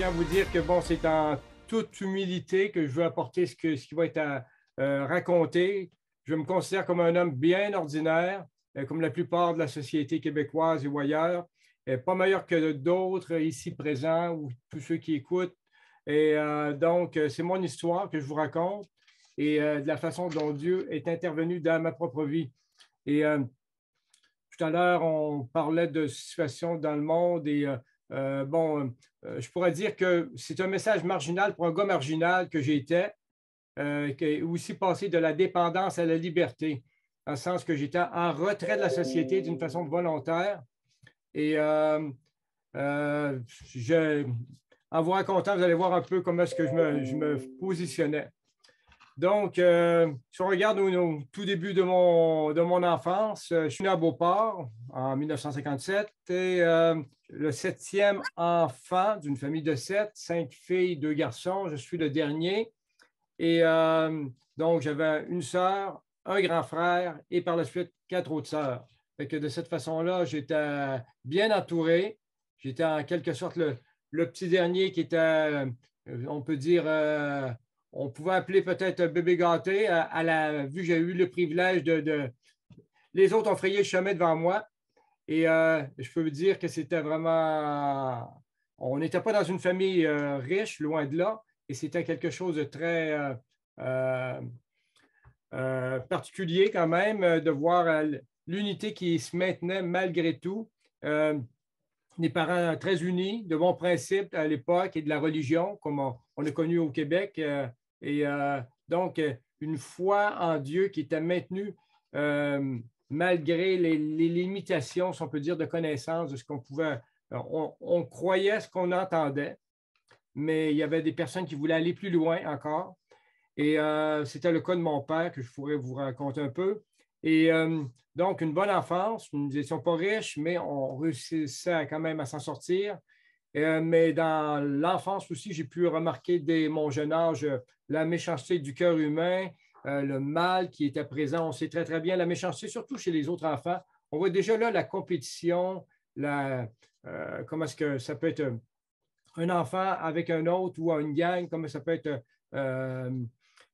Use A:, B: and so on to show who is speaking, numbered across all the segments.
A: tiens à vous dire que bon, c'est en toute humilité que je veux apporter ce qui va être raconté. Je me considère comme un homme bien ordinaire, comme la plupart de la société québécoise ou ailleurs, pas meilleur que d'autres ici présents ou tous ceux qui écoutent. Et donc, c'est mon histoire que je vous raconte et de la façon dont Dieu est intervenu dans ma propre vie. Et tout à l'heure, on parlait de situations dans le monde et je pourrais dire que c'est un message marginal pour un gars marginal que j'étais, qui est aussi passé de la dépendance à la liberté, dans le sens que j'étais en retrait de la société d'une façon volontaire. Et je, en vous racontant, vous allez voir un peu comment est-ce que je me positionnais. Donc, si on regarde au tout début de mon enfance, je suis né à Beauport en 1957 et le septième enfant d'une famille de sept, cinq filles, deux garçons. Je suis le dernier. Et donc, j'avais une sœur, un grand frère et par la suite, quatre autres sœurs. Fait que de cette façon-là, j'étais bien entouré. J'étais en quelque sorte le petit dernier qui était, on peut dire, on pouvait appeler peut-être bébé gâté vu que j'ai eu le privilège Les autres ont frayé le chemin devant moi. Et je peux vous dire que c'était vraiment... On n'était pas dans une famille riche, loin de là, et c'était quelque chose de très euh, particulier quand même de voir l'unité qui se maintenait malgré tout. Des parents très unis, de bons principes à l'époque et de la religion, comme on a connu au Québec. Donc, une foi en Dieu qui était maintenue malgré les limitations, si on peut dire, de connaissance de ce qu'on pouvait. On croyait ce qu'on entendait, mais il y avait des personnes qui voulaient aller plus loin encore. Et c'était le cas de mon père que je pourrais vous raconter un peu. Et donc, une bonne enfance. Nous n'étions pas riches, mais on réussissait quand même à s'en sortir. Mais dans l'enfance aussi, j'ai pu remarquer dès mon jeune âge la méchanceté du cœur humain, le mal qui était présent. On sait très, très bien la méchanceté, surtout chez les autres enfants. On voit déjà là la compétition, comment est-ce que ça peut être un enfant avec un autre ou une gang, comment ça peut être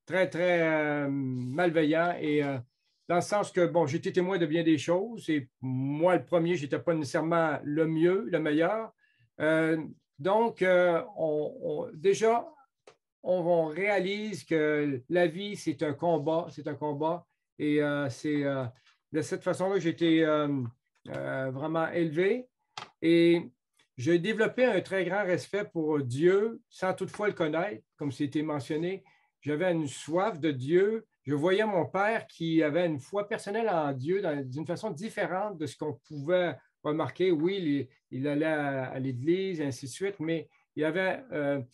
A: très, très malveillant. Et dans le sens que, bon, j'ai été témoin de bien des choses. Et moi, le premier, je n'étais pas nécessairement le mieux, le meilleur. Donc, déjà, on réalise que la vie, c'est un combat, c'est un combat. Et c'est de cette façon-là que j'ai été vraiment élevé. Et j'ai développé un très grand respect pour Dieu sans toutefois le connaître, comme c'était mentionné. J'avais une soif de Dieu. Je voyais mon père qui avait une foi personnelle en Dieu d'une façon différente de ce qu'on pouvait remarquer. Oui, il allait à l'église, et ainsi de suite, mais il avait,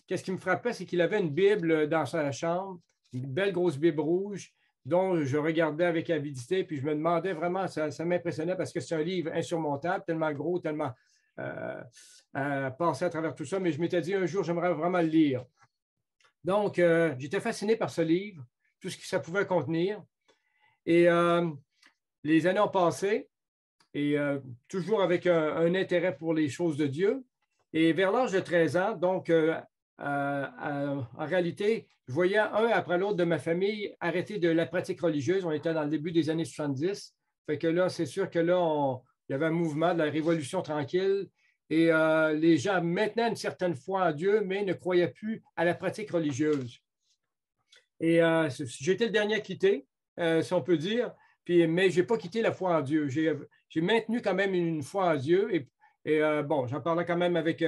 A: qu'est-ce qui me frappait, c'est qu'il avait une Bible dans sa chambre, une belle grosse Bible rouge, dont je regardais avec avidité, puis je me demandais vraiment, ça m'impressionnait parce que c'est un livre insurmontable, tellement gros, tellement passer à travers tout ça, mais je m'étais dit un jour, j'aimerais vraiment le lire. Donc, j'étais fasciné par ce livre, tout ce que ça pouvait contenir. Et les années ont passé, et toujours avec un intérêt pour les choses de Dieu. Et vers l'âge de 13 ans, donc, en réalité, je voyais un après l'autre de ma famille arrêter de la pratique religieuse. On était dans le début des années 70. Fait que là, c'est sûr que là, il y avait un mouvement de la révolution tranquille et les gens maintenaient une certaine foi en Dieu, mais ne croyaient plus à la pratique religieuse. Et j'étais le dernier à quitter, si on peut dire, mais je n'ai pas quitté la foi en Dieu. J'ai maintenu quand même une foi en Dieu. Et bon, j'en parlais quand même avec,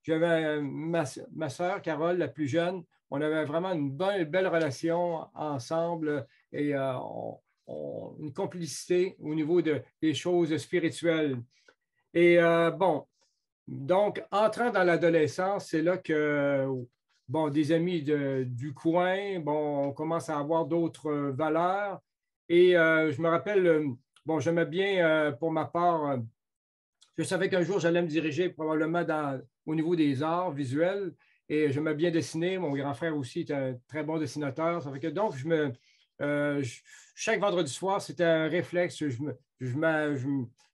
A: j'avais ma sœur, Carole, la plus jeune. On avait vraiment une belle relation ensemble et une complicité au niveau des choses spirituelles. Et bon, donc, entrant dans l'adolescence, c'est là que, bon, des amis du coin, bon, on commence à avoir d'autres valeurs. Et je me rappelle, bon, j'aimais bien, pour ma part, je savais qu'un jour, j'allais me diriger probablement au niveau des arts visuels et j'aimais bien dessiner. Mon grand frère aussi était un très bon dessinateur. Ça fait que donc, chaque vendredi soir, c'était un réflexe.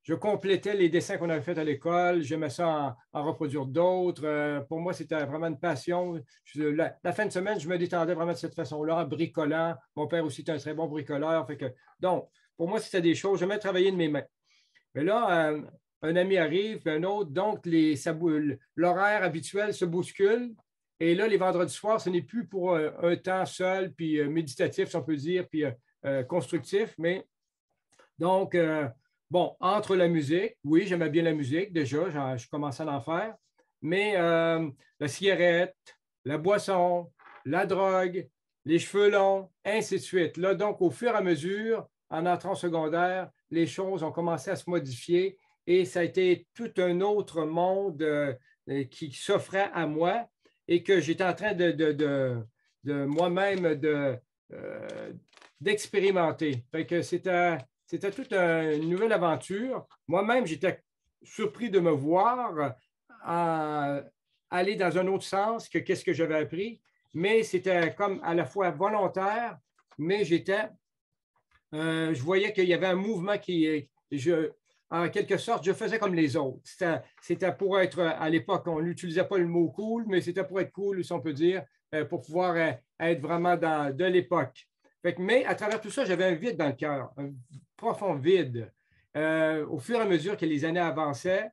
A: Je complétais les dessins qu'on avait faits à l'école. J'aimais ça en reproduire d'autres. Pour moi, c'était vraiment une passion. La fin de semaine, je me détendais vraiment de cette façon-là, en bricolant. Mon père aussi était un très bon bricoleur. Donc, pour moi, c'était des choses. J'aimais travailler de mes mains. Mais là, un ami arrive, puis un autre. Donc, l'horaire habituel se bouscule. Et là, les vendredis soirs, ce n'est plus pour un temps seul, puis méditatif, si on peut dire, puis constructif. Mais donc, bon, entre la musique, oui, j'aimais bien la musique déjà, je commençais à en faire. Mais la cigarette, la boisson, la drogue, les cheveux longs, ainsi de suite. Là, donc, au fur et à mesure, en entrant au secondaire, les choses ont commencé à se modifier et ça a été tout un autre monde qui s'offrait à moi et que j'étais en train de moi-même d'expérimenter. Fait que c'était toute une nouvelle aventure. Moi-même, j'étais surpris de me voir aller dans un autre sens que qu'est-ce que j'avais appris, mais c'était comme à la fois volontaire, mais je voyais qu'il y avait un mouvement en quelque sorte, je faisais comme les autres. C'était pour être, à l'époque, on n'utilisait pas le mot cool, mais c'était pour être cool, si on peut dire, pour pouvoir être vraiment de l'époque. Mais à travers tout ça, j'avais un vide dans le cœur, un profond vide. Au fur et à mesure que les années avançaient,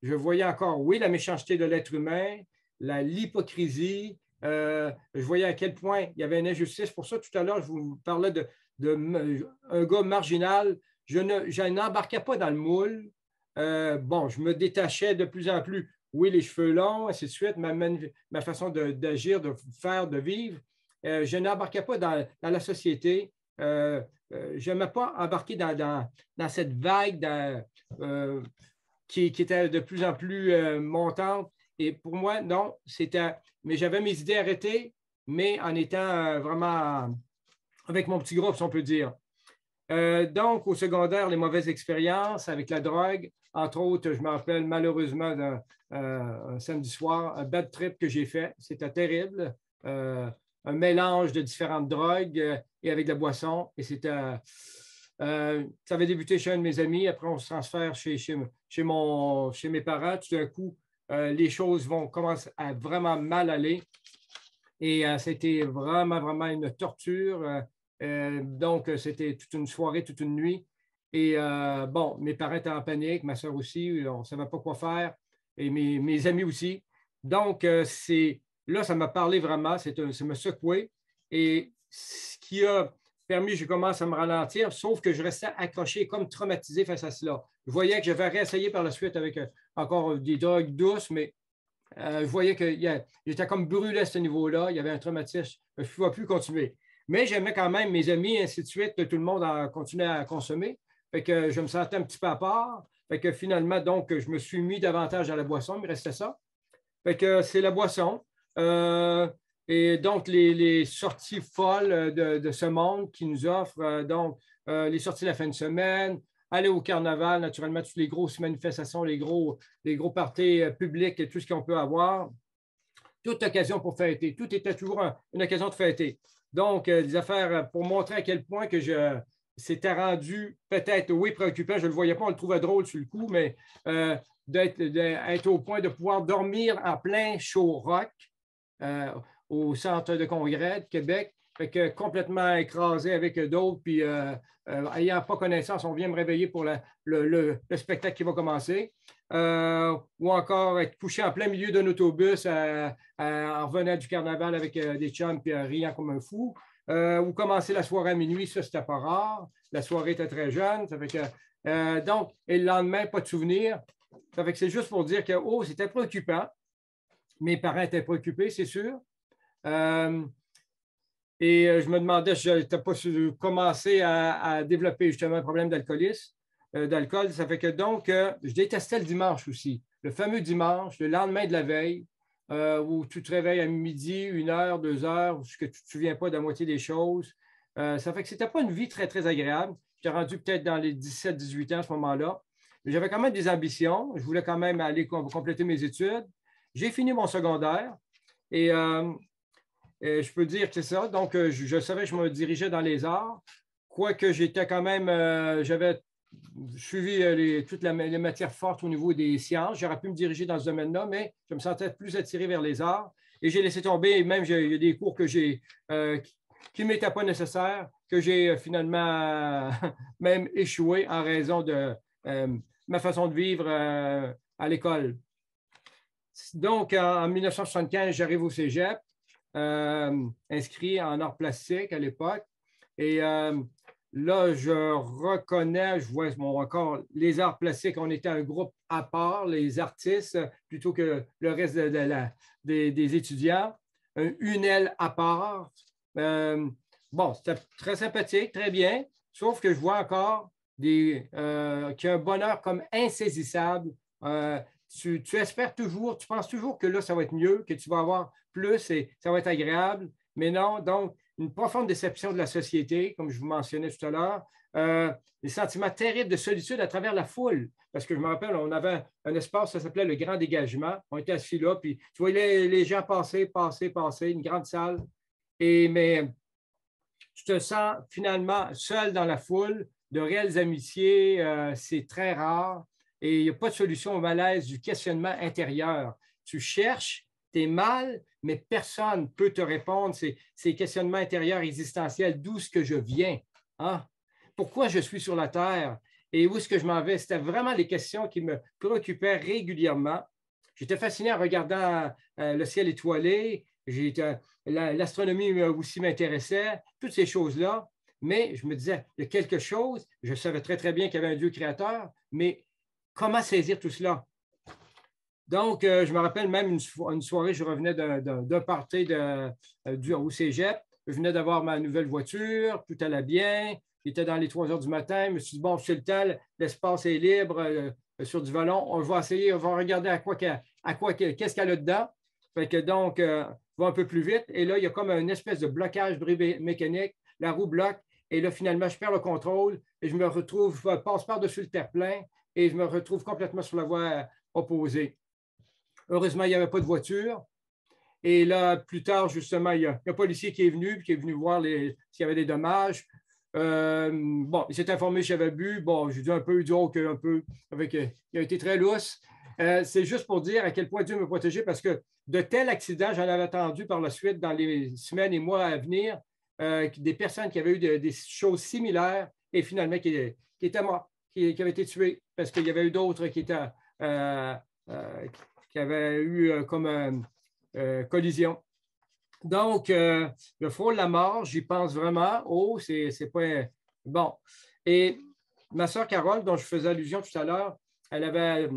A: je voyais encore, oui, la méchanceté de l'être humain, l'hypocrisie. Je voyais à quel point il y avait une injustice. Pour ça, tout à l'heure, je vous parlais un gars marginal. Je n'embarquais pas dans le moule. Bon, je me détachais de plus en plus. Oui, les cheveux longs, ainsi de suite, ma façon d'agir, de faire, de vivre. Je n'embarquais pas dans la société. Je n'aimais pas embarquer dans cette vague qui était de plus en plus montante. Et pour moi, non, mais j'avais mes idées arrêtées, mais en étant vraiment avec mon petit groupe, si on peut dire. Donc, au secondaire, les mauvaises expériences avec la drogue. Entre autres, je me rappelle malheureusement d'un samedi soir, un bad trip que j'ai fait. C'était terrible. Un mélange de différentes drogues et avec de la boisson. Et ça avait débuté chez un de mes amis. Après, on se transfère chez mes parents. Tout d'un coup, les choses commencent à vraiment mal aller. Et c'était vraiment, vraiment une torture. Donc, c'était toute une soirée, toute une nuit. Et bon, mes parents étaient en panique, ma soeur aussi, on ne savait pas quoi faire, et mes amis aussi. Donc, là, ça m'a parlé vraiment, ça m'a secoué. Et ce qui a permis, je commence à me ralentir, sauf que je restais accroché, comme traumatisé face à cela. Je voyais que j'avais réessayé par la suite avec encore des drogues douces, mais je voyais que j'étais comme brûlé à ce niveau-là. Il y avait un traumatisme. Je ne pouvais plus continuer. Mais j'aimais quand même mes amis, et ainsi de suite. Tout le monde a continué à consommer. Fait que je me sentais un petit peu à part. Fait que finalement, donc, je me suis mis davantage à la boisson. Il me restait ça. Fait que c'est la boisson. Et donc, les sorties folles de ce monde qui nous offre, les sorties de la fin de semaine, aller au carnaval, naturellement, toutes les grosses manifestations, les gros parties publics et tout ce qu'on peut avoir. Toute occasion pour fêter. Tout était toujours une occasion de fêter. Donc, des affaires pour montrer à quel point que c'était rendu peut-être, oui, préoccupant. Je ne le voyais pas, on le trouvait drôle sur le coup, mais d'être au point de pouvoir dormir en plein show rock au centre de congrès de Québec. Fait que complètement écrasé avec d'autres, puis ayant pas connaissance, on vient me réveiller pour le spectacle qui va commencer. Ou encore être couché en plein milieu d'un autobus en revenant du carnaval avec des chums puis riant comme un fou. Ou commencer la soirée à minuit, ça, c'était pas rare. La soirée était très jeune. Ça fait que, donc, et le lendemain, pas de souvenirs. Ça fait que c'est juste pour dire que, c'était préoccupant. Mes parents étaient préoccupés, c'est sûr. Et je me demandais si je n'étais pas commencé à développer justement un problème d'alcoolisme, d'alcool. Ça fait que donc, je détestais le dimanche aussi. Le fameux dimanche, le lendemain de la veille, où tu te réveilles à midi, 1 heure, 2 heures, où tu ne te souviens pas de la moitié des choses. Ça fait que ce n'était pas une vie très, très agréable. J'étais rendu peut-être dans les 17-18 ans à ce moment-là. Mais j'avais quand même des ambitions. Je voulais quand même aller compléter mes études. J'ai fini mon secondaire et je peux dire que c'est ça. Donc, je savais que je me dirigeais dans les arts, quoique j'étais quand même, j'avais suivi toutes les matières fortes au niveau des sciences. J'aurais pu me diriger dans ce domaine-là, mais je me sentais plus attiré vers les arts. Et j'ai laissé tomber, même il y a des cours que qui ne m'étaient pas nécessaires, que j'ai finalement même échoué en raison de ma façon de vivre à l'école. Donc, en 1975, j'arrive au cégep, inscrit en arts plastiques à l'époque. Et là, je reconnais, je vois encore les arts plastiques, on était un groupe à part, les artistes, plutôt que le reste des étudiants, une aile à part. Bon, c'était très sympathique, très bien, sauf que je vois encore qu'il y a un bonheur comme insaisissable. Tu espères toujours, tu penses toujours que là, ça va être mieux, que tu vas avoir plus et ça va être agréable, mais non. Donc, une profonde déception de la société, comme je vous mentionnais tout à l'heure, des sentiments terribles de solitude à travers la foule. Parce que je me rappelle, on avait un espace, ça s'appelait le Grand Dégagement. On était assis là, puis tu voyais les gens passer, une grande salle. Mais tu te sens finalement seul dans la foule. De réelles amitiés, c'est très rare. Et il n'y a pas de solution au malaise du questionnement intérieur. Tu cherches, tu es mal, mais personne ne peut te répondre. Ces questionnements intérieurs existentiels, d'où est-ce que je viens? Hein? Pourquoi je suis sur la Terre? Et où est-ce que je m'en vais? C'était vraiment les questions qui me préoccupaient régulièrement. J'étais fasciné en regardant le ciel étoilé. L'astronomie aussi m'intéressait, toutes ces choses-là. Mais je me disais, il y a quelque chose, je savais très, très bien qu'il y avait un Dieu créateur, mais comment saisir tout cela? Donc, je me rappelle même une soirée, je revenais d'un party au cégep. Je venais d'avoir ma nouvelle voiture, tout allait bien. J'étais dans les 3 heures du matin. Je me suis dit, bon, c'est le temps, l'espace est libre sur du vallon. On va essayer, on va regarder qu'est-ce qu'elle a dedans. Fait que donc, va un peu plus vite. Et là, il y a comme une espèce de blocage bris mécanique. La roue bloque. Et là, finalement, je perds le contrôle et je me retrouve, je passe par-dessus le terre-plein et je me retrouve complètement sur la voie opposée. Heureusement, il n'y avait pas de voiture. Et là, plus tard, justement, il y a un policier qui est venu voir s'il y avait des dommages. Bon, il s'est informé que j'avais bu. Bon, j'ai dit un peu, un peu, il a été très lousse. C'est juste pour dire à quel point Dieu me protégeait parce que de tels accidents, j'en avais entendu par la suite dans les semaines et mois à venir, des personnes qui avaient eu des choses similaires et finalement qui étaient mortes, qui avaient été tuées parce qu'il y avait eu d'autres qui avaient eu comme collision. Donc, le frôle la mort, j'y pense vraiment. Oh, c'est pas bon. Et ma sœur Carole, dont je faisais allusion tout à l'heure, elle avait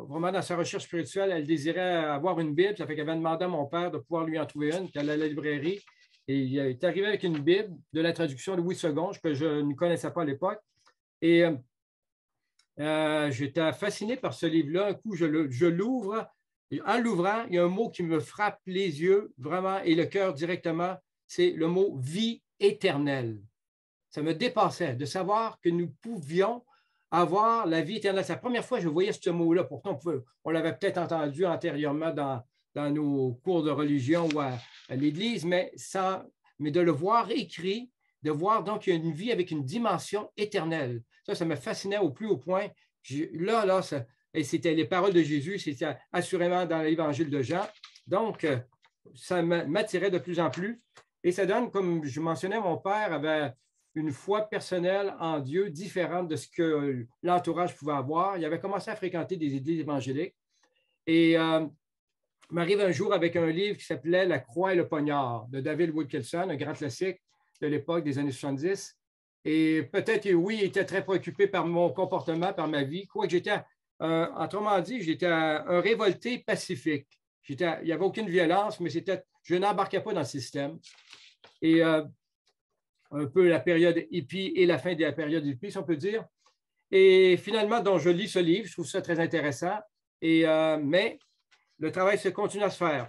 A: vraiment dans sa recherche spirituelle, elle désirait avoir une Bible. Ça fait qu'elle avait demandé à mon père de pouvoir lui en trouver une, qu'elle allait à la librairie. Et il est arrivé avec une Bible de la traduction de Louis II, que je ne connaissais pas à l'époque. Et j'étais fasciné par ce livre-là. Un coup, je l'ouvre. En l'ouvrant, il y a un mot qui me frappe les yeux vraiment et le cœur directement. C'est le mot vie éternelle. Ça me dépassait de savoir que nous pouvions avoir la vie éternelle. C'est la première fois que je voyais ce mot-là. Pourtant, on l'avait peut-être entendu antérieurement dans nos cours de religion ou à l'Église, mais de le voir écrit, de voir donc qu'il y a une vie avec une dimension éternelle. Ça me fascinait au plus haut point. Et c'était les paroles de Jésus, c'était assurément dans l'Évangile de Jean. Donc, ça m'attirait de plus en plus. Et ça donne, comme je mentionnais, mon père avait une foi personnelle en Dieu différente de ce que l'entourage pouvait avoir. Il avait commencé à fréquenter des églises évangéliques. Et il m'arrive un jour avec un livre qui s'appelait La croix et le poignard de David Wilkerson, un grand classique de l'époque des années 70. Et peut-être, oui, il était très préoccupé par mon comportement, par ma vie, quoique j'étais, autrement dit, j'étais un révolté pacifique. Il n'y avait aucune violence, mais je n'embarquais pas dans le système. Et un peu la période hippie et la fin de la période hippie, si on peut dire. Et finalement, donc, je lis ce livre, je trouve ça très intéressant. Mais le travail se continue à se faire.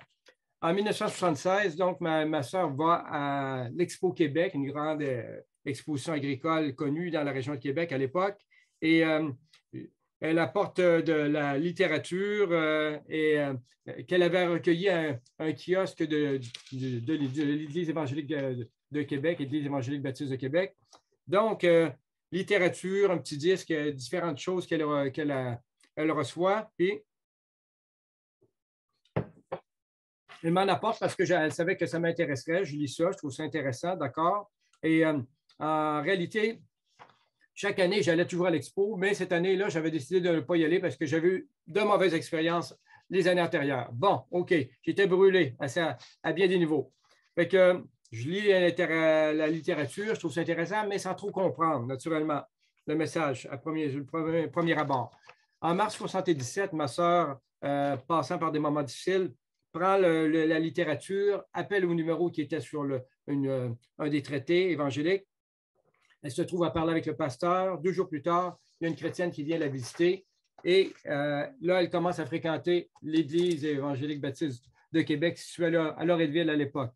A: En 1976, donc, ma soeur va à l'Expo Québec, une grande exposition agricole connue dans la région de Québec à l'époque. Et elle apporte de la littérature et qu'elle avait recueilli un kiosque de l'Église évangélique de Québec et de l'Église évangélique baptiste de Québec. Donc, littérature, un petit disque, différentes choses qu'elle reçoit. Puis, elle m'en apporte parce que elle savait que ça m'intéresserait. Je lis ça, je trouve ça intéressant, d'accord. Et en réalité, chaque année, j'allais toujours à l'expo, mais cette année-là, j'avais décidé de ne pas y aller parce que j'avais eu de mauvaises expériences les années antérieures. Bon, OK, j'étais brûlé à bien des niveaux. Fait que je lis la littérature, je trouve ça intéressant, mais sans trop comprendre, naturellement, le message à premier abord. En mars 1977, ma sœur, passant par des moments difficiles, prend la littérature, appelle au numéro qui était sur un des traités évangéliques. Elle se trouve à parler avec le pasteur. 2 jours plus tard, il y a une chrétienne qui vient la visiter. Et là, elle commence à fréquenter l'Église évangélique baptiste de Québec, située à Loretteville à l'époque,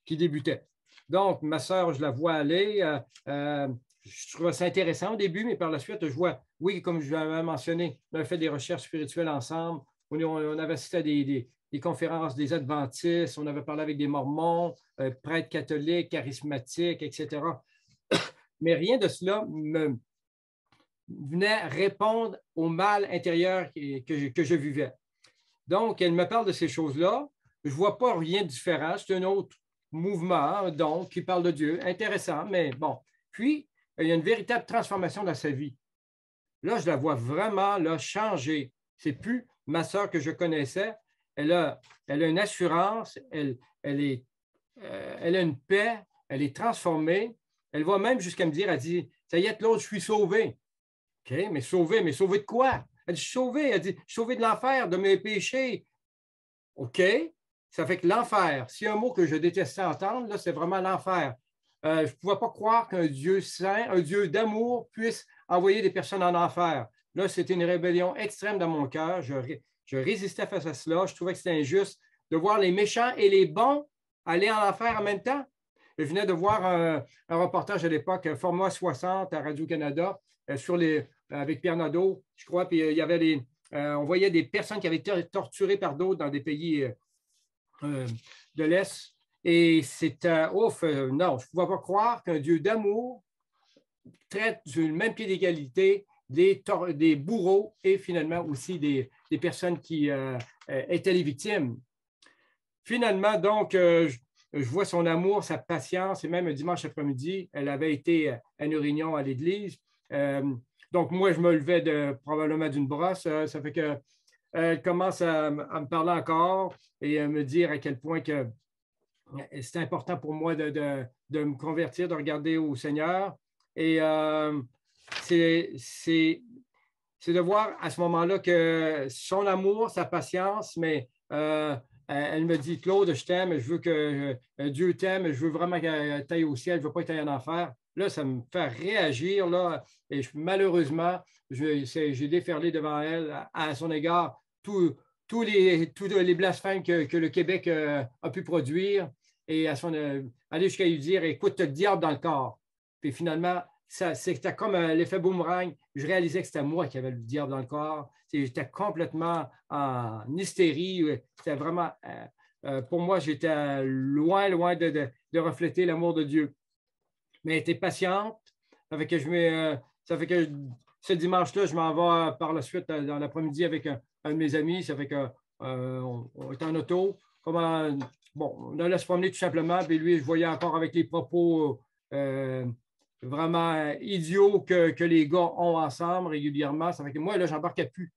A: qui débutait. Donc, ma sœur, je la vois aller. Je trouve ça intéressant au début, mais par la suite, je vois, oui, comme je l'avais mentionné, on a fait des recherches spirituelles ensemble. On avait assisté à des conférences des Adventistes, on avait parlé avec des Mormons, prêtres catholiques, charismatiques, etc. Mais rien de cela me venait répondre au mal intérieur que je vivais. Donc, elle me parle de ces choses-là. Je ne vois pas rien de différent. C'est un autre mouvement, donc, qui parle de Dieu. Intéressant, mais bon. Puis, il y a une véritable transformation dans sa vie. Là, je la vois vraiment là, changer. Ce n'est plus ma sœur que je connaissais. Elle a une assurance, elle a une paix, elle est transformée. Elle va même jusqu'à me dire, elle dit, ça y est, Claude, je suis sauvé. OK, mais sauvé de quoi? Elle dit, je suis sauvé. Elle dit, je suis sauvé de l'enfer, de mes péchés. OK, ça fait que l'enfer, s'il y a un mot que je détestais entendre, là, c'est vraiment l'enfer. Je ne pouvais pas croire qu'un Dieu saint, un Dieu d'amour puisse envoyer des personnes en enfer. Là, c'était une rébellion extrême dans mon cœur. Je résistais face à cela. Je trouvais que c'était injuste de voir les méchants et les bons aller en enfer en même temps. Je venais de voir un reportage à l'époque, Format 60 à Radio-Canada, avec Pierre Nadeau, je crois, puis il y avait on voyait des personnes qui avaient été torturées par d'autres dans des pays de l'Est. Et c'était, non, je ne pouvais pas croire qu'un Dieu d'amour traite du même pied d'égalité des bourreaux et finalement aussi des personnes qui étaient les victimes. Finalement, donc, je vois son amour, sa patience, et même un dimanche après-midi, elle avait été à une réunion à l'église. Donc, moi, je me levais probablement d'une brosse. Ça fait qu'elle commence à me parler encore et à me dire à quel point que c'est important pour moi de me convertir, de regarder au Seigneur. Et c'est de voir à ce moment-là que son amour, sa patience, mais elle me dit, Claude, je t'aime, je veux que Dieu t'aime, je veux vraiment qu'elle t'aille au ciel, je ne veux pas que tu ailles en enfer. Là, ça me fait réagir, là, et malheureusement, j'ai déferlé devant elle à son égard tous les blasphèmes que le Québec a pu produire et aller jusqu'à lui dire, écoute, tu as le diable dans le corps. Puis finalement, c'était comme l'effet boomerang. Je réalisais que c'était moi qui avais le diable dans le corps. J'étais complètement en hystérie. C'était vraiment, pour moi, j'étais loin de refléter l'amour de Dieu. Mais elle était patiente. Ça fait que ce dimanche-là, je m'en vais par la suite dans l'après-midi avec un de mes amis. Ça fait qu'on est en auto. On allait se promener tout simplement. Puis lui, je voyais encore avec les propos vraiment idiots que les gars ont ensemble régulièrement. Ça fait que moi, là, j'embarquais plus.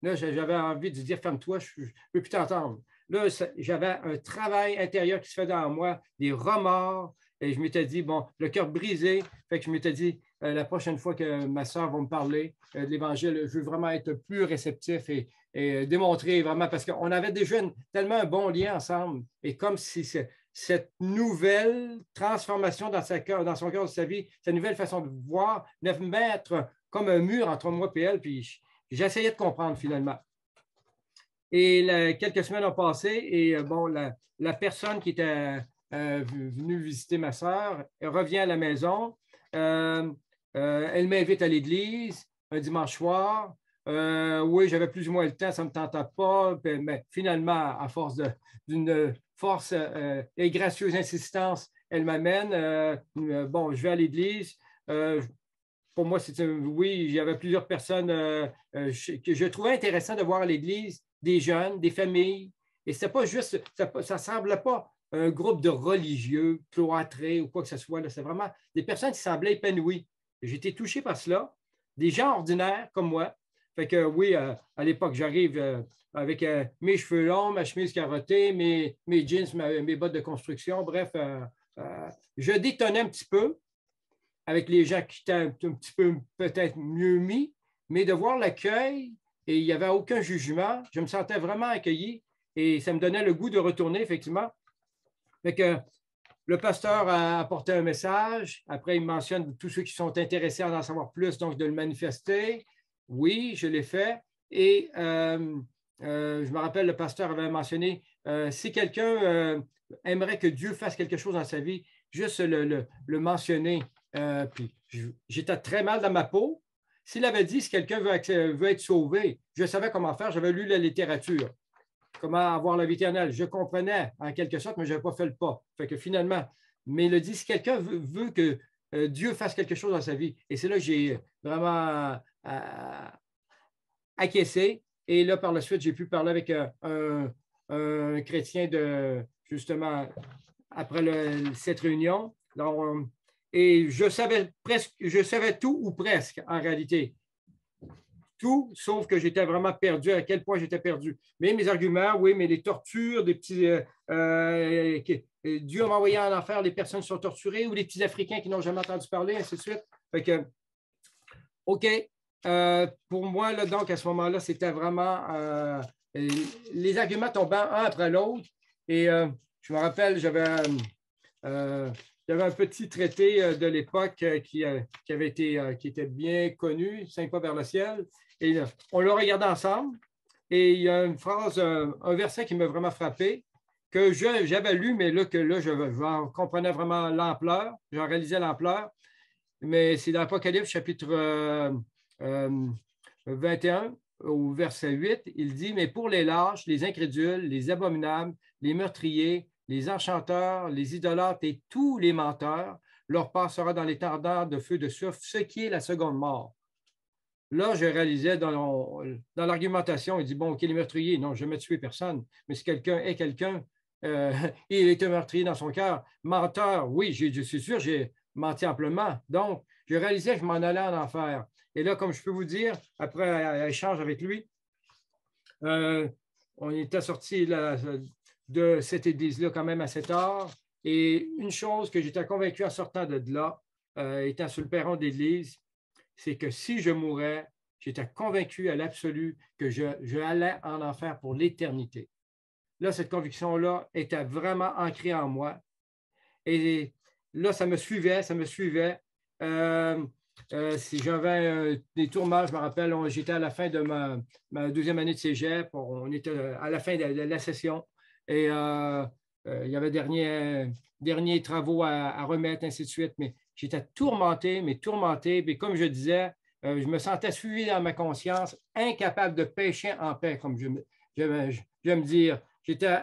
A: Là, j'avais envie de dire, ferme-toi, je ne peux plus t'entendre. Là, j'avais un travail intérieur qui se fait dans moi, des remords. Et je m'étais dit, bon, le cœur brisé. Fait que je m'étais dit, la prochaine fois que ma soeur va me parler de l'Évangile, je veux vraiment être plus réceptif et démontrer vraiment, parce qu'on avait déjà tellement un bon lien ensemble. Et comme si cette nouvelle transformation dans son cœur, dans sa vie, cette nouvelle façon de voir, de mettre comme un mur entre moi et elle, puis j'essayais de comprendre finalement. Et quelques semaines ont passé et la personne qui était venue visiter ma sœur revient à la maison. Elle m'invite à l'église un dimanche soir. Oui, j'avais plus ou moins le temps, ça ne me tentait pas. Mais finalement, à force d'une force et gracieuse insistance, elle m'amène. Bon, je vais à l'église. Pour moi, oui, il y avait plusieurs personnes que je trouvais intéressant de voir à l'église, des jeunes, des familles. Et c'était pas juste, ça ne semblait pas un groupe de religieux cloîtrés ou quoi que ce soit. C'est vraiment des personnes qui semblaient épanouies. J'ai été touché par cela. Des gens ordinaires comme moi. Fait que oui, à l'époque, j'arrive avec mes cheveux longs, ma chemise carottée, mes jeans, mes bottes de construction. Bref, je détonnais un petit peu avec les gens qui étaient un petit peu peut-être mieux mis, mais de voir l'accueil et il n'y avait aucun jugement, je me sentais vraiment accueilli et ça me donnait le goût de retourner, effectivement. Fait que le pasteur a apporté un message. Après, il mentionne tous ceux qui sont intéressés à en savoir plus, donc de le manifester. Oui, je l'ai fait. Et je me rappelle, le pasteur avait mentionné, si quelqu'un aimerait que Dieu fasse quelque chose dans sa vie, juste le mentionner. Puis j'étais très mal dans ma peau. S'il avait dit, si quelqu'un veut être sauvé, je savais comment faire, j'avais lu la littérature. Comment avoir la vie éternelle. Je comprenais en quelque sorte, mais je n'avais pas fait le pas. Fait que finalement, mais il a dit, si quelqu'un veut que Dieu fasse quelque chose dans sa vie, et c'est là que j'ai vraiment acquiescé. Et là, par la suite, j'ai pu parler avec un chrétien justement, après cette réunion. Donc, et je savais tout ou presque en réalité. Tout, sauf que j'étais vraiment perdu, à quel point j'étais perdu. Mais mes arguments, oui, mais les tortures, des petits. Dieu m'a envoyé en enfer, les personnes qui sont torturées, ou les petits Africains qui n'ont jamais entendu parler, ainsi de suite. Fait que, OK. Pour moi, là, donc, à ce moment-là, c'était vraiment. Les arguments tombant un après l'autre. Et je me rappelle, j'avais un petit traité de l'époque qui était bien connu, 5 pas vers le ciel. Et on l'a regardé ensemble. Et il y a une phrase, un verset qui m'a vraiment frappé, que j'avais lu, mais là, je comprenais vraiment l'ampleur, j'en réalisais l'ampleur. Mais c'est dans l'Apocalypse, chapitre 21, au verset 8, il dit, mais pour les lâches, les incrédules, les abominables, les meurtriers, les enchanteurs, les idolâtres et tous les menteurs, leur part sera dans les ardents de feu de soufre, ce qui est la seconde mort. Là, je réalisais dans l'argumentation, il dit, bon, OK, les meurtriers, non, je n'ai jamais tué personne, mais si quelqu'un est quelqu'un, il est un meurtrier dans son cœur. Menteur, oui, c'est sûr, j'ai menti amplement. Donc, je réalisais que je m'en allais en enfer. Et là, comme je peux vous dire, après un échange avec lui, on était sorti de cette église-là quand même à 7 heures. Et une chose que j'étais convaincu en sortant de là, étant sur le perron de l'église, c'est que si je mourais, j'étais convaincu à l'absolu que je allais en enfer pour l'éternité. Là, cette conviction-là était vraiment ancrée en moi. Et là, ça me suivait, ça me suivait. Si j'avais des tourments, je me rappelle, j'étais à la fin de ma deuxième année de cégep, on était à la fin de la session et il y avait derniers travaux à remettre, ainsi de suite, mais j'étais tourmenté, mais tourmenté, mais comme je disais, je me sentais suivi dans ma conscience, incapable de pécher en paix, comme je me dire. J'étais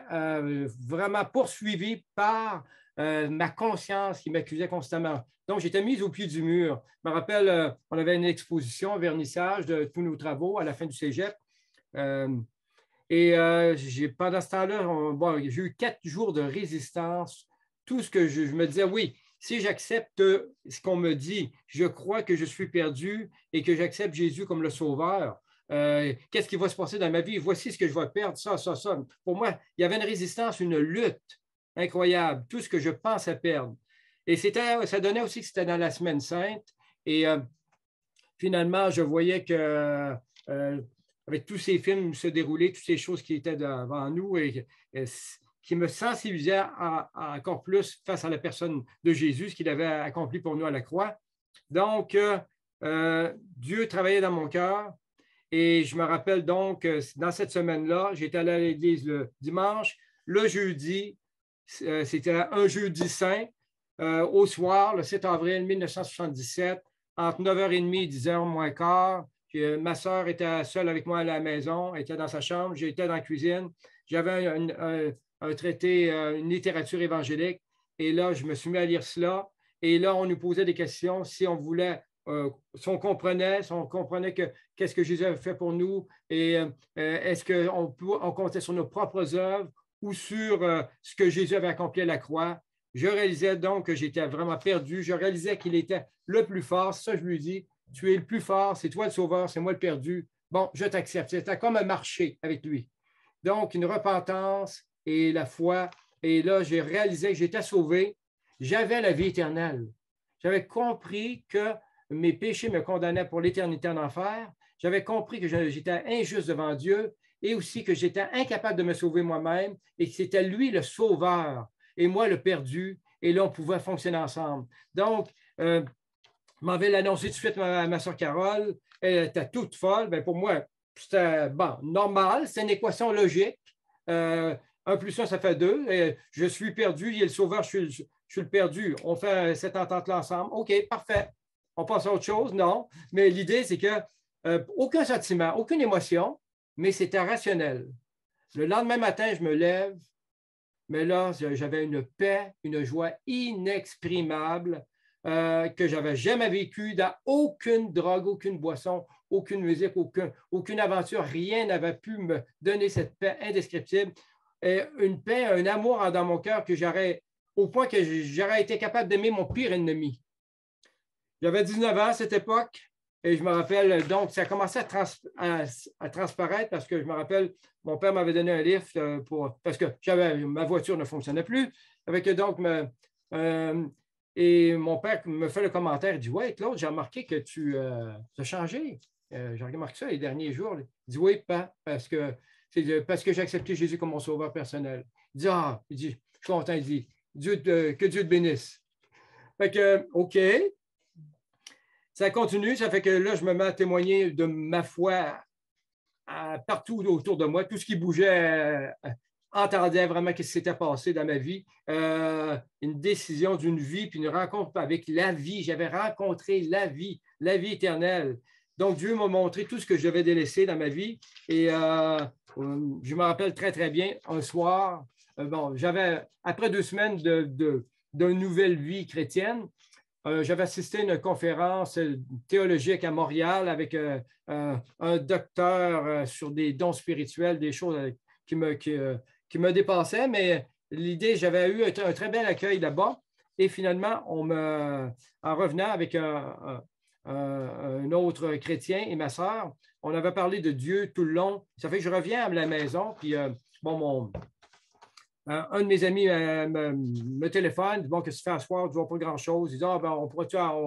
A: vraiment poursuivi par ma conscience qui m'accusait constamment. Donc, j'étais mis au pied du mur. Je me rappelle, on avait une exposition, un vernissage de tous nos travaux à la fin du cégep. Pendant ce temps-là, j'ai eu 4 jours de résistance. Tout ce que je me disais, oui, si j'accepte ce qu'on me dit, je crois que je suis perdu et que j'accepte Jésus comme le Sauveur. Qu'est-ce qui va se passer dans ma vie? Voici ce que je vais perdre, ça. Pour moi, il y avait une résistance, une lutte incroyable, tout ce que je pense à perdre. Et ça donnait aussi que c'était dans la semaine sainte. Et finalement, je voyais que avec tous ces films se dérouler, toutes ces choses qui étaient devant nous et qui me sensibilisaient encore plus face à la personne de Jésus, ce qu'il avait accompli pour nous à la croix. Donc, Dieu travaillait dans mon cœur. Et je me rappelle donc, dans cette semaine-là, j'étais allé à l'église le dimanche. Le jeudi, c'était un jeudi saint, au soir, le 7 avril 1977, entre 9h30 et 10h moins quart. Ma soeur était seule avec moi à la maison, elle était dans sa chambre, j'étais dans la cuisine. J'avais un traité, une littérature évangélique. Et là, je me suis mis à lire cela. Et là, on nous posait des questions si on voulait, si on comprenait, qu'est-ce que Jésus avait fait pour nous et est-ce qu'on comptait sur nos propres œuvres ou sur ce que Jésus avait accompli à la croix. Je réalisais donc que j'étais vraiment perdu. Je réalisais qu'il était le plus fort. Ça, je lui dis, tu es le plus fort, c'est toi le sauveur, c'est moi le perdu. Bon, je t'accepte. C'était comme un marché avec lui. Donc, une repentance et la foi. Et là, j'ai réalisé que j'étais sauvé. J'avais la vie éternelle. J'avais compris que mes péchés me condamnaient pour l'éternité en enfer. J'avais compris que j'étais injuste devant Dieu et aussi que j'étais incapable de me sauver moi-même et que c'était lui le sauveur et moi le perdu. Et là, on pouvait fonctionner ensemble. Donc, je m'en vais l'annoncer tout de suite à ma soeur Carole. Elle était toute folle. Bien, pour moi, c'était bon, normal. C'est une équation logique. 1 plus 1, ça fait 2. Je suis perdu. Il est le sauveur, je suis le perdu. On fait cette entente-là ensemble. OK, parfait. On passe à autre chose? Non. Mais l'idée, c'est que aucun sentiment, aucune émotion, mais c'était rationnel. Le lendemain matin, je me lève, mais là, j'avais une paix, une joie inexprimable que je n'avais jamais vécue dans aucune drogue, aucune boisson, aucune musique, aucune aventure. Rien n'avait pu me donner cette paix indescriptible. Et une paix, un amour dans mon cœur au point que j'aurais été capable d'aimer mon pire ennemi. J'avais 19 ans à cette époque. Et je me rappelle, donc, ça a commencé à transparaître parce que je me rappelle, mon père m'avait donné un lift parce que ma voiture ne fonctionnait plus. Et mon père me fait le commentaire, il dit, ouais, Claude, j'ai remarqué que tu as changé. J'ai remarqué ça les derniers jours. Il dit, oui, pas, parce que j'ai accepté Jésus comme mon sauveur personnel. Il dit, je suis content, il dit, que Dieu te bénisse. Fait que, OK. Ça continue, ça fait que là, je me mets à témoigner de ma foi partout autour de moi. Tout ce qui bougeait entendait vraiment ce qui s'était passé dans ma vie. Une décision d'une vie, puis une rencontre avec la vie. J'avais rencontré la vie éternelle. Donc, Dieu m'a montré tout ce que je devais délaisser dans ma vie. Et je me rappelle très, très bien, un soir, après 2 semaines d'une nouvelle vie chrétienne, j'avais assisté à une conférence théologique à Montréal avec un docteur sur des dons spirituels, des choses qui me dépassaient, mais l'idée, j'avais eu un très bel accueil là-bas. Et finalement, en revenant avec un autre chrétien et ma sœur, on avait parlé de Dieu tout le long. Ça fait que je reviens à la maison, puis un de mes amis me téléphone, dit, bon, qu'est-ce que tu fais à soir? Je ne vois pas grand-chose. Il dit, on va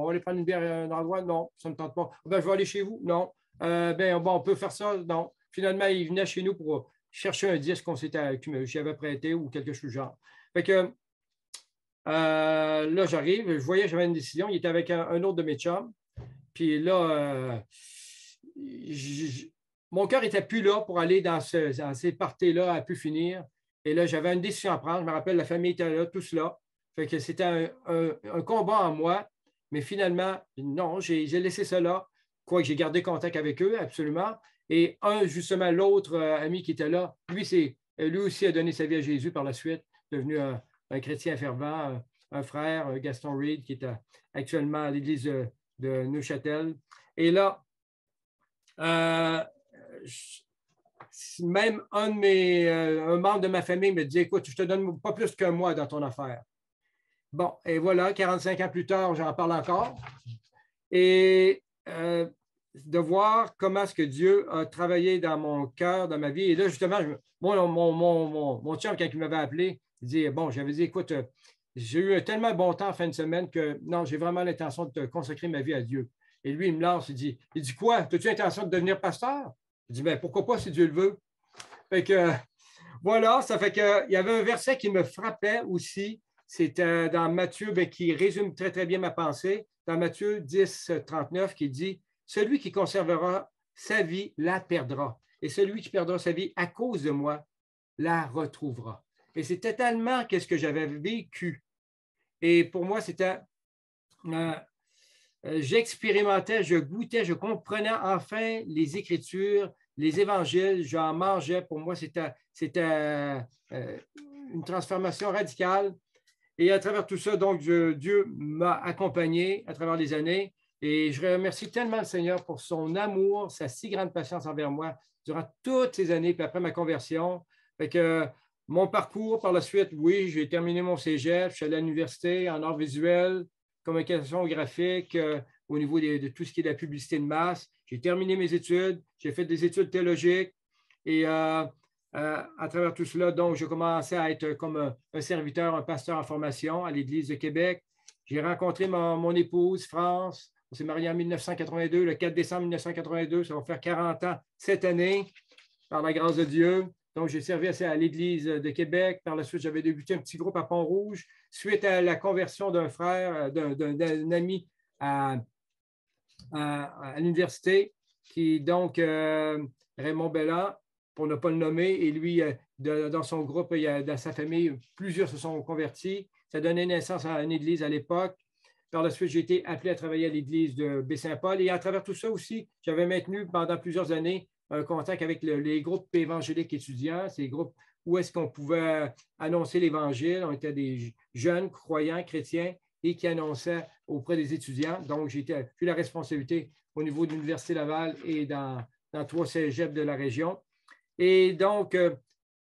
A: aller prendre une bière à un endroit? Non, ça ne me tente pas. Je vais aller chez vous? Non. On peut faire ça? Non. Finalement, il venait chez nous pour chercher un disque que j'avais prêté ou quelque chose du genre. Fait que là, j'arrive, je voyais que j'avais une décision. Il était avec un autre de mes chums. Puis là, mon cœur n'était plus là pour aller dans ces parties-là à pu finir. Et là, j'avais une décision à prendre. Je me rappelle, la famille était là, tous là. Fait que c'était un combat en moi. Mais finalement, non, j'ai laissé ça là. Quoique j'ai gardé contact avec eux, absolument. Et justement, l'autre ami qui était là, lui aussi a donné sa vie à Jésus par la suite, devenu un chrétien fervent, un frère, Gaston Reed, qui est actuellement à l'église de Neuchâtel. Et là, même un membre de ma famille me dit, écoute, je ne te donne pas plus qu'un mois dans ton affaire. Bon, et voilà, 45 ans plus tard, j'en parle encore. Et de voir comment est-ce que Dieu a travaillé dans mon cœur, dans ma vie. Et là, justement, mon chum, quand il m'avait appelé, il dit, bon, j'avais dit, écoute, j'ai eu tellement bon temps en fin de semaine que non, j'ai vraiment l'intention de te consacrer ma vie à Dieu. Et lui, il me lance, il dit quoi? As-tu l'intention de devenir pasteur? Je dis, pourquoi pas si Dieu le veut? Fait que voilà, ça fait qu'il y avait un verset qui me frappait aussi. C'était dans Matthieu, qui résume très, très bien ma pensée. Dans Matthieu 10, 39, qui dit, celui qui conservera sa vie la perdra. Et celui qui perdra sa vie à cause de moi la retrouvera. Et c'était tellement qu'est-ce que j'avais vécu. Et pour moi, c'était j'expérimentais, je goûtais, je comprenais enfin les Écritures, les évangiles, j'en mangeais. Pour moi, c'était une transformation radicale. Et à travers tout ça, donc, Dieu m'a accompagné à travers les années. Et je remercie tellement le Seigneur pour son amour, sa si grande patience envers moi durant toutes ces années, puis après ma conversion. Fait que mon parcours par la suite, oui, j'ai terminé mon cégep, je suis allé à l'université en arts visuels, communication graphique, au niveau de tout ce qui est de la publicité de masse. J'ai terminé mes études, j'ai fait des études théologiques et à travers tout cela, donc, j'ai commencé à être comme un serviteur, un pasteur en formation à l'Église de Québec. J'ai rencontré mon épouse, France. On s'est mariés en 1982, le 4 décembre 1982. Ça va faire 40 ans cette année, par la grâce de Dieu. Donc, j'ai servi à l'Église de Québec. Par la suite, j'avais débuté un petit groupe à Pont-Rouge. Suite à la conversion d'un frère, d'un ami à l'université, qui donc Raymond Belland, pour ne pas le nommer, et lui, dans son groupe, dans sa famille, plusieurs se sont convertis. Ça donnait naissance à une église à l'époque. Par la suite, j'ai été appelé à travailler à l'église de Baie-Saint-Paul. Et à travers tout ça aussi, j'avais maintenu pendant plusieurs années un contact avec les groupes évangéliques étudiants, ces groupes où est-ce qu'on pouvait annoncer l'Évangile. On était des jeunes croyants chrétiens et qui annonçaient auprès des étudiants. Donc, j'ai eu la responsabilité au niveau de l'Université Laval et dans 3 cégeps de la région. Et donc,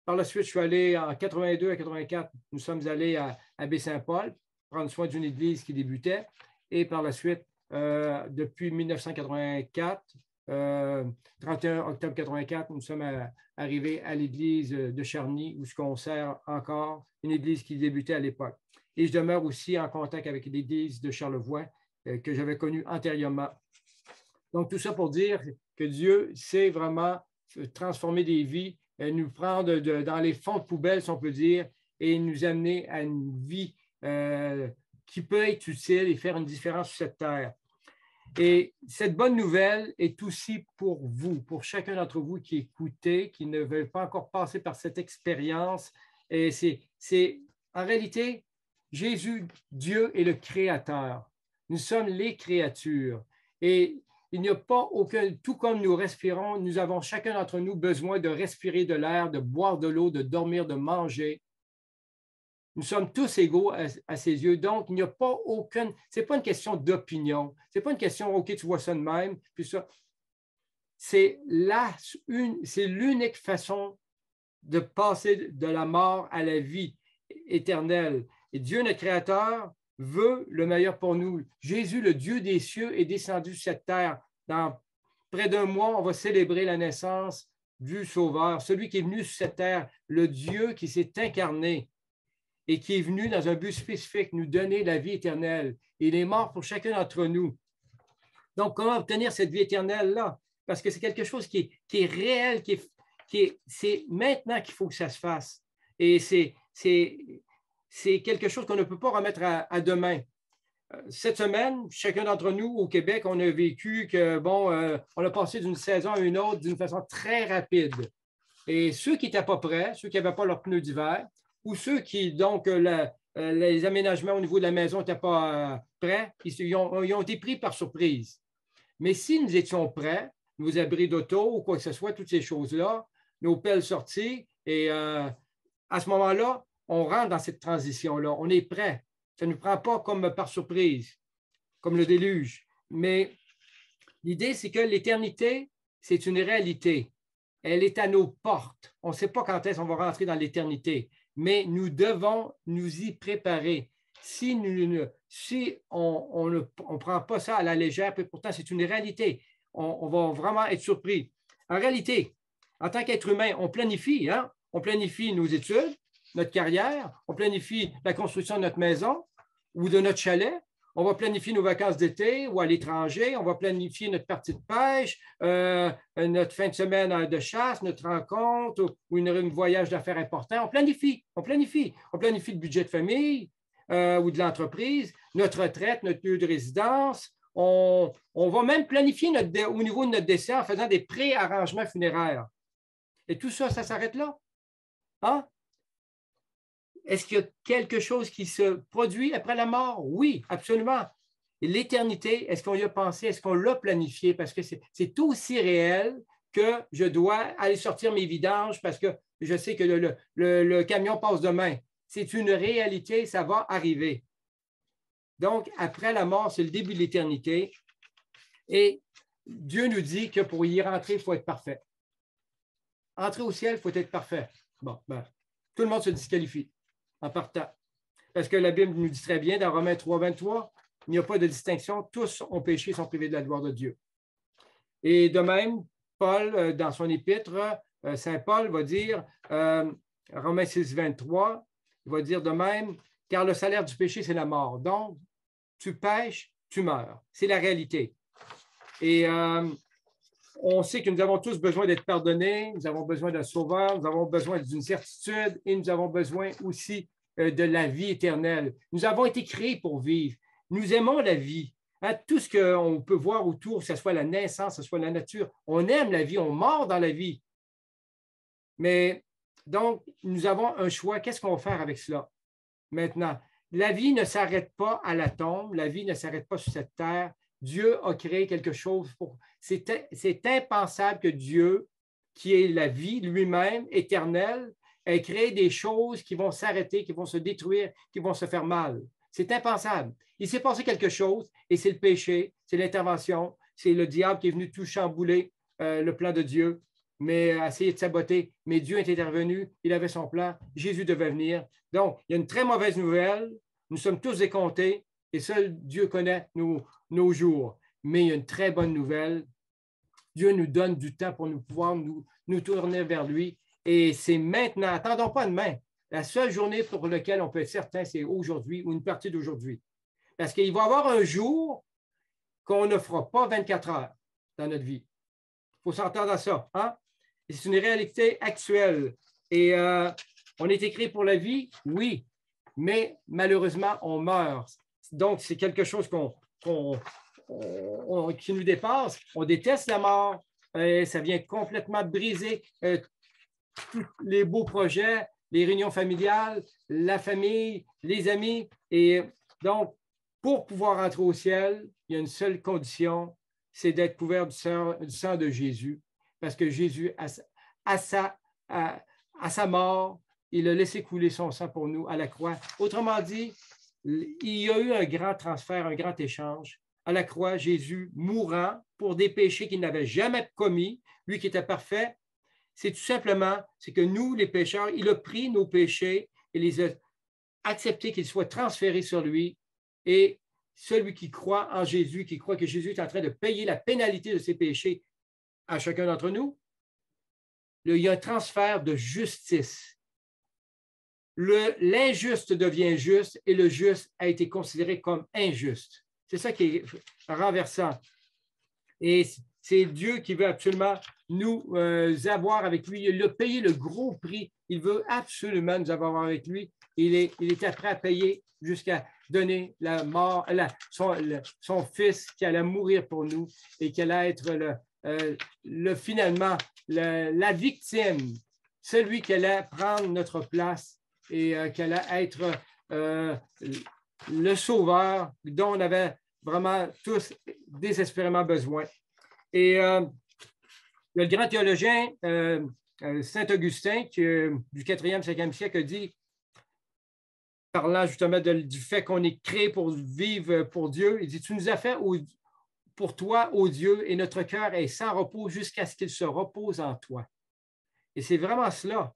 A: par la suite, je suis allé en 82 à 84, nous sommes allés à Baie-Saint-Paul, prendre soin d'une église qui débutait. Et par la suite, depuis 1984, 31 octobre 84, nous sommes arrivés à l'église de Charny, où je conserve encore une église qui débutait à l'époque. Et je demeure aussi en contact avec l'église de Charlevoix, que j'avais connue antérieurement. Donc, tout ça pour dire que Dieu sait vraiment transformer des vies, nous prendre dans les fonds de poubelle, si on peut dire, et nous amener à une vie qui peut être utile et faire une différence sur cette terre. Et cette bonne nouvelle est aussi pour vous, pour chacun d'entre vous qui écoutez, qui ne veut pas encore passer par cette expérience. Et c'est en réalité, Jésus, Dieu est le Créateur. Nous sommes les créatures. Et il n'y a pas aucun, tout comme nous respirons, nous avons chacun d'entre nous besoin de respirer de l'air, de boire de l'eau, de dormir, de manger. Nous sommes tous égaux à ses yeux. Donc, il n'y a pas aucune, ce n'est pas une question d'opinion. Ce n'est pas une question, OK, tu vois ça de même, puis ça. C'est l'unique façon de passer de la mort à la vie éternelle. Et Dieu, notre Créateur, veut le meilleur pour nous. Jésus, le Dieu des cieux, est descendu sur cette terre. Dans près d'un mois, on va célébrer la naissance du Sauveur, celui qui est venu sur cette terre, le Dieu qui s'est incarné et qui est venu dans un but spécifique, nous donner la vie éternelle. Il est mort pour chacun d'entre nous. Donc, comment obtenir cette vie éternelle-là? Parce que c'est quelque chose qui est réel, c'est maintenant qu'il faut que ça se fasse. Et c'est quelque chose qu'on ne peut pas remettre à demain. Cette semaine, chacun d'entre nous au Québec, on a vécu que, on a passé d'une saison à une autre d'une façon très rapide. Et ceux qui n'étaient pas prêts, ceux qui n'avaient pas leurs pneus d'hiver, ou ceux qui, donc, les aménagements au niveau de la maison n'étaient pas prêts, ils ont été pris par surprise. Mais si nous étions prêts, nos abris d'auto ou quoi que ce soit, toutes ces choses-là, nos pelles sorties, et à ce moment-là, on rentre dans cette transition-là. On est prêt. Ça ne nous prend pas comme par surprise, comme le déluge. Mais l'idée, c'est que l'éternité, c'est une réalité. Elle est à nos portes. On ne sait pas quand est-ce qu'on va rentrer dans l'éternité, mais nous devons nous y préparer. Si on ne prend pas ça à la légère, puis pourtant c'est une réalité, on va vraiment être surpris. En réalité, en tant qu'être humain, on planifie, hein? On planifie nos études, notre carrière, on planifie la construction de notre maison ou de notre chalet, on va planifier nos vacances d'été ou à l'étranger, on va planifier notre partie de pêche, notre fin de semaine de chasse, notre rencontre ou un voyage d'affaires important. On planifie. On planifie le budget de famille ou de l'entreprise, notre retraite, notre lieu de résidence. On va même planifier au niveau de notre décès en faisant des pré-arrangements funéraires. Et tout ça, ça s'arrête là. Hein? Est-ce qu'il y a quelque chose qui se produit après la mort? Oui, absolument. Et l'éternité, est-ce qu'on y a pensé? Est-ce qu'on l'a planifié? Parce que c'est aussi réel que je dois aller sortir mes vidanges parce que je sais que le camion passe demain. C'est une réalité, ça va arriver. Donc, après la mort, c'est le début de l'éternité. Et Dieu nous dit que pour y rentrer, il faut être parfait. Entrer au ciel, il faut être parfait. Bon, ben, tout le monde se disqualifie en partant. Parce que la Bible nous dit très bien dans Romains 3, 23, il n'y a pas de distinction. Tous ont péché et sont privés de la gloire de Dieu. Et de même, Paul, dans son épître, Saint Paul va dire, Romains 6, 23, il va dire de même, car le salaire du péché, c'est la mort. Donc, tu pêches, tu meurs. C'est la réalité. Et on sait que nous avons tous besoin d'être pardonnés, nous avons besoin d'un sauveur, nous avons besoin d'une certitude et nous avons besoin aussi de la vie éternelle. Nous avons été créés pour vivre. Nous aimons la vie. Hein, tout ce qu'on peut voir autour, que ce soit la naissance, que ce soit la nature, on aime la vie, on mord dans la vie. Mais donc, nous avons un choix. Qu'est-ce qu'on va faire avec cela maintenant? La vie ne s'arrête pas à la tombe, la vie ne s'arrête pas sur cette terre. Dieu a créé quelque chose pour... C'est impensable que Dieu, qui est la vie lui-même, éternelle, ait créé des choses qui vont s'arrêter, qui vont se détruire, qui vont se faire mal. C'est impensable. Il s'est passé quelque chose et c'est le péché, c'est l'intervention, c'est le diable qui est venu tout chambouler le plan de Dieu, mais essayer de saboter. Mais Dieu est intervenu, il avait son plan, Jésus devait venir. Donc, il y a une très mauvaise nouvelle. Nous sommes tous décomptés et seul Dieu connaît nos jours. Mais il y a une très bonne nouvelle. Dieu nous donne du temps pour nous pouvoir nous tourner vers lui. Et c'est maintenant. Attendons pas demain. La seule journée pour laquelle on peut être certain, c'est aujourd'hui ou une partie d'aujourd'hui. Parce qu'il va y avoir un jour qu'on ne fera pas 24 heures dans notre vie. Il faut s'entendre à ça. Hein? C'est une réalité actuelle. Et on est écrit pour la vie, oui, mais malheureusement, on meurt. Donc, c'est quelque chose qui nous dépasse. On déteste la mort. Ça vient complètement briser tous les beaux projets, les réunions familiales, la famille, les amis. Et donc, pour pouvoir entrer au ciel, il y a une seule condition, c'est d'être couvert du sang de Jésus. Parce que Jésus, à sa mort, il a laissé couler son sang pour nous à la croix. Autrement dit, il y a eu un grand transfert, un grand échange. À la croix, Jésus mourant pour des péchés qu'il n'avait jamais commis, lui qui était parfait, c'est tout simplement, c'est que nous, les pécheurs, il a pris nos péchés et les a acceptés qu'ils soient transférés sur lui. Et celui qui croit en Jésus, qui croit que Jésus est en train de payer la pénalité de ses péchés à chacun d'entre nous, il y a un transfert de justice. L'injuste devient juste et le juste a été considéré comme injuste. C'est ça qui est renversant. Et c'est Dieu qui veut absolument nous avoir avec lui. Il a payé le gros prix. Il veut absolument nous avoir avec lui. Il est prêt à payer jusqu'à donner la mort, son fils qui allait mourir pour nous et qui allait être finalement la victime, celui qui allait prendre notre place et qui allait être le sauveur dont on avait vraiment tous désespérément besoin. Et il y a le grand théologien Saint Augustin du 4e, 5e siècle a dit, parlant justement du fait qu'on est créé pour vivre pour Dieu, il dit, tu nous as fait pour toi, ô Dieu, et notre cœur est sans repos jusqu'à ce qu'il se repose en toi. Et c'est vraiment cela.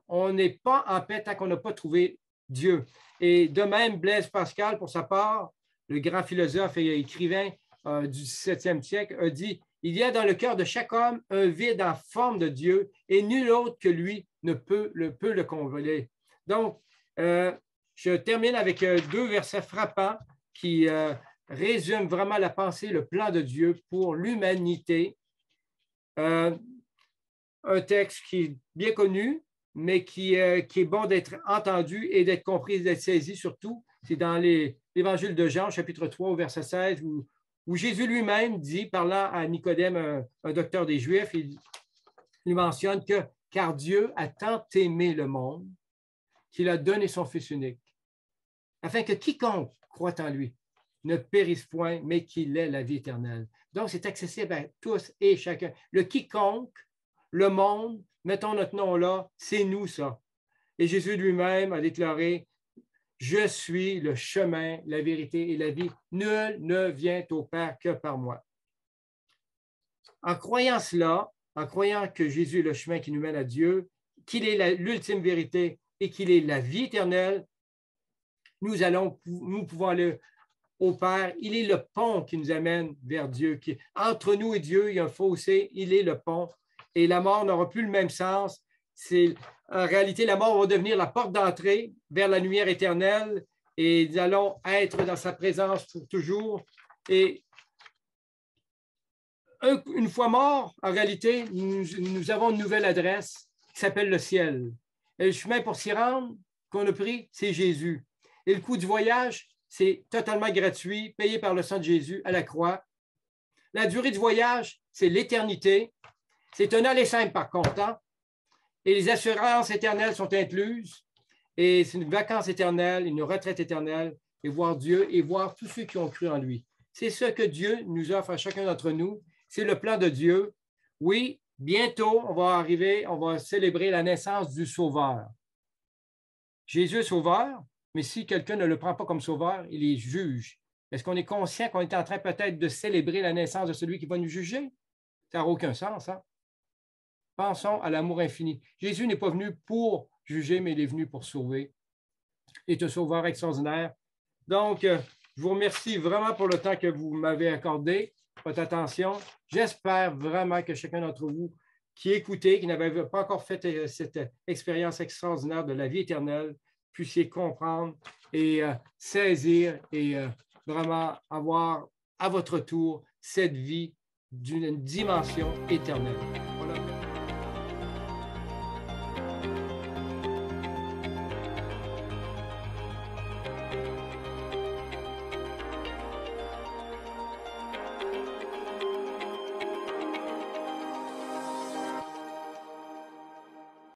A: On n'est pas en paix tant qu'on n'a pas trouvé Dieu. Et de même, Blaise Pascal, pour sa part, le grand philosophe et écrivain du 17e siècle, a dit, il y a dans le cœur de chaque homme un vide en forme de Dieu et nul autre que lui ne peut le combler. Donc, je termine avec deux versets frappants qui résument vraiment la pensée, le plan de Dieu pour l'humanité. Un texte qui est bien connu, mais qui est bon d'être entendu et d'être compris, d'être saisi surtout. C'est dans l'Évangile de Jean, chapitre 3, au verset 16, où Jésus lui-même dit, parlant à Nicodème, un docteur des Juifs, il mentionne que « Car Dieu a tant aimé le monde qu'il a donné son Fils unique, afin que quiconque croit en lui ne périsse point, mais qu'il ait la vie éternelle. Donc, c'est accessible à tous et chacun. Le quiconque, le monde, mettons notre nom là, c'est nous ça. Et Jésus lui-même a déclaré, je suis le chemin, la vérité et la vie. Nul ne vient au Père que par moi. En croyant cela, en croyant que Jésus est le chemin qui nous mène à Dieu, qu'il est l'ultime vérité et qu'il est la vie éternelle, nous pouvons aller au Père. Il est le pont qui nous amène vers Dieu. Entre nous et Dieu, il y a un fossé, il est le pont. Et la mort n'aura plus le même sens. En réalité, la mort va devenir la porte d'entrée vers la lumière éternelle et nous allons être dans sa présence pour toujours. Et une fois mort, en réalité, nous avons une nouvelle adresse qui s'appelle le ciel. Et le chemin pour s'y rendre qu'on a pris, c'est Jésus. Et le coût du voyage, c'est totalement gratuit, payé par le sang de Jésus à la croix. La durée du voyage, c'est l'éternité. C'est un aller simple par contre. Hein? Et les assurances éternelles sont incluses. Et c'est une vacance éternelle, une retraite éternelle, et voir Dieu et voir tous ceux qui ont cru en lui. C'est ce que Dieu nous offre à chacun d'entre nous. C'est le plan de Dieu. Oui, bientôt, on va célébrer la naissance du Sauveur. Jésus est Sauveur, mais si quelqu'un ne le prend pas comme Sauveur, il est juge. Est-ce qu'on est conscient qu'on est en train peut-être de célébrer la naissance de celui qui va nous juger? Ça n'a aucun sens, hein? Pensons à l'amour infini. Jésus n'est pas venu pour juger, mais il est venu pour sauver. Il est un sauveur extraordinaire. Donc, je vous remercie vraiment pour le temps que vous m'avez accordé, votre attention. J'espère vraiment que chacun d'entre vous qui écoutez, qui n'avait pas encore fait cette expérience extraordinaire de la vie éternelle, puissiez comprendre et saisir et vraiment avoir à votre tour cette vie d'une dimension éternelle.